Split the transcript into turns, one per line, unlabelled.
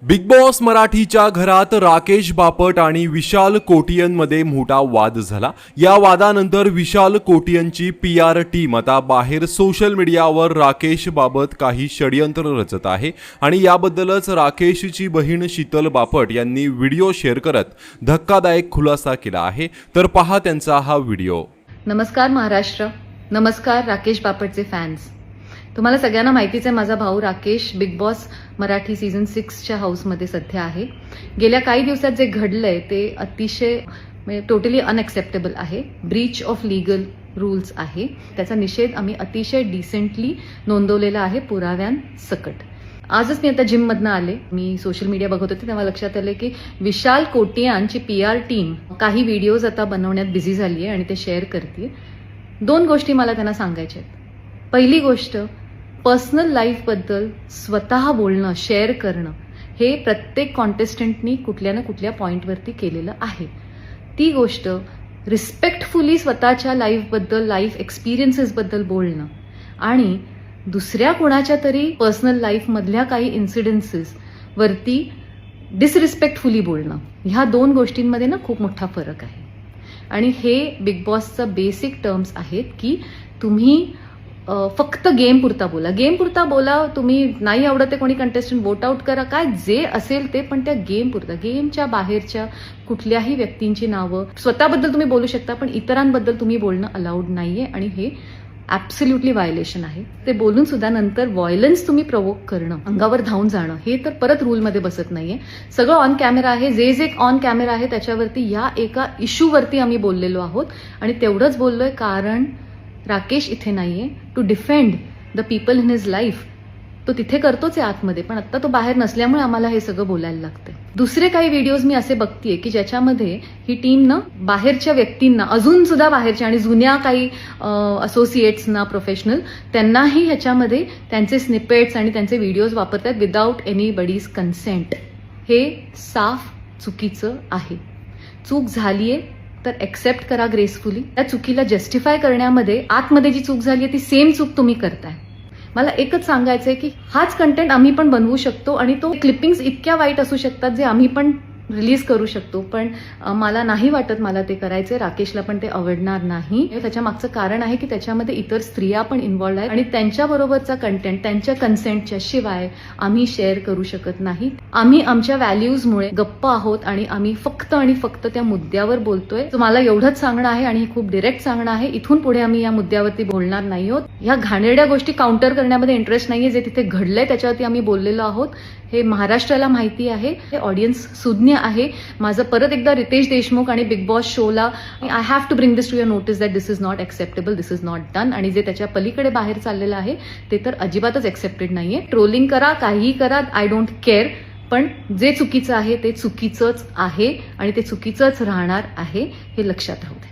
Big boss मराठीच्या घरात राकेश बापट आणि विशाल कोटियनमध्ये मोठा वाद झाला। या वादानंतर विशाल कोटियनची PR टीम आता बाहेर सोशल मीडियावर राकेश बाबत काही षडयंत्र रचत आहे आणि याबद्दलच राकेशची बहीण शीतल बापट यांनी व्हिडिओ शेअर करत धक्कादायक खुलासा केला आहे। तर पहा त्यांचा हा व्हिडिओ।
नमस्कार महाराष्ट्र, नमस्कार राकेश बापटचे फॅन्स। तुम्हाला सगळ्यांना माहितीच आहे, माझा भाऊ Rakesh Bigg Boss Marathi season 6च्या हाऊसमध्ये सध्या आहे। गेल्या काही दिवसात जे घडलंय ते अतिशय टोटली अनएक्सेप्टेबल आहे, ब्रीच ऑफ लीगल रूल्स आहे। त्याचा निषेध आम्ही अतिशय डिसेंटली नोंदवलेला आहे पुराव्यांसकट। आजच मी आता जिममधनं आले, मी सोशल मीडिया बघत होते तेव्हा लक्षात आलं की विशाल कोटियानची PR टीम काही व्हिडिओज आता बनवण्यात बिझी झाली आहे आणि ते शेअर करते। दोन गोष्टी मला त्यांना सांगायच्या आहेत। पहिली गोष्ट, पर्सनल लाईफबद्दल स्वतः बोलणं, शेअर करणं हे प्रत्येक कॉन्टेस्टंटनी कुठल्या ना कुठल्या पॉईंटवरती केलेलं आहे। ती गोष्ट रिस्पेक्टफुली स्वतःच्या लाईफबद्दल, लाईफ एक्सपिरियन्सेसबद्दल बोलणं आणि दुसऱ्या कोणाच्या तरी पर्सनल लाईफमधल्या काही इन्सिडेन्सेस वरती डिसरिस्पेक्टफुली बोलणं, ह्या दोन गोष्टींमध्ये ना खूप मोठा फरक आहे। आणि हे बिग बॉसचं बेसिक टर्म्स आहेत की तुम्ही फक्त गेम पुरता बोला, गेम पुरता बोला। तुम्ही नाही आवडते कोणी कंटेस्टंट वोट आउट करा, काय जे असेल ते, पण त्या गेम पुरता, गेमच्या बाहेरच्या कुठल्याही व्यक्तींची नावं स्वतःबद्दल तुम्ही बोलू शकता पण इतरांबद्दल तुम्ही बोलणं अलाउड नाहीये आणि हे ॲब्सोल्युटली व्हायलेशन आहे। ते बोलून सुद्धा नंतर व्हायलन्स तुम्ही प्रोवोक करणं, अंगावर धावून जाणं, हे तर परत रूलमध्ये बसत नाहीये। सगळं ऑन कॅमेरा आहे, जे ऑन कॅमेरा आहे त्याच्यावरती या एका इश्यूवरती आम्ही बोललेलो आहोत आणि तेवढंच बोललोय कारण राकेश इथे नाहीये to defend the people in his life. तो तिथे करतोच आहे आतमध्ये, पण आता तो बाहेर नसल्यामुळे आम्हाला हे सगळं बोलायला लागतंय। दुसरे काही व्हिडिओज मी असे बघतीये की ज्याच्यामध्ये ही टीम ना बाहेरच्या व्यक्तींना, अजून सुद्धा बाहेरच्या आणि जुन्या काही असोसिएट्सना, प्रोफेशनल, त्यांनाही ह्याच्यामध्ये त्यांचे स्निपेट्स आणि त्यांचे व्हिडिओज वापरतात विदाऊट एनीबडीज कन्सेंट। हे साफ चुकीचं आहे। चूक झालीये तर एक्सेप्ट करा ग्रेसफुली। त्या चुकीला जस्टिफाय करण्यामध्ये आतमध्ये जी चूक झाली आहे ती सेम चूक तुम्ही करताय। मला एकच सांगायचंय की हाच कंटेंट आम्ही पण बनवू शकतो आणि तो क्लिपिंग्स इतक्या वाईट असू शकतात जे आम्ही पण रिलीज करू शकतो, पण मला नाही वाटत मला ते करायचंय। राकेशला पण ते आवडणार नाही। त्याच्या मागचं कारण आहे की त्याच्यामध्ये इतर स्त्रिया पण इन्व्हॉल्ड आहेत आणि त्यांच्याबरोबरचा कंटेंट त्यांच्या कन्सेंटच्या शिवाय आम्ही शेअर करू शकत नाही। आम्ही आमच्या व्हॅल्यूजमुळे गप्प आहोत आणि आम्ही फक्त आणि फक्त त्या मुद्द्यावर बोलतोय। मला एवढंच सांगणं आहे आणि खूप डिरेक्ट सांगणं आहे, इथून पुढे आम्ही या मुद्द्यावरती बोलणार नाही आहोत। ह्या घाणेरड्या गोष्टी काउंटर करण्यामध्ये इंटरेस्ट नाहीये, जे तिथे घडलंय त्याच्यावरती आम्ही बोललेलो आहोत। हे महाराष्ट्राला माहिती आहे, हे ऑडियन्स सुज्ञ आहे। माझं परत एकदा रितेश देशमुख आणि बिग बॉस शोला I have to bring this to your notice that this is not acceptable, this is not done. आणि जे त्याच्या पलीकडे बाहेर चाललेलं आहे ते तर अजिबातच एक्सेप्टेड नाहीये। ट्रोलिंग करा, काहीही करा, आय डोंट केअर, पण जे चुकीचं आहे ते चुकीचंच आहे आणि ते चुकीचंच राहणार आहे, हे लक्षात राहू दे।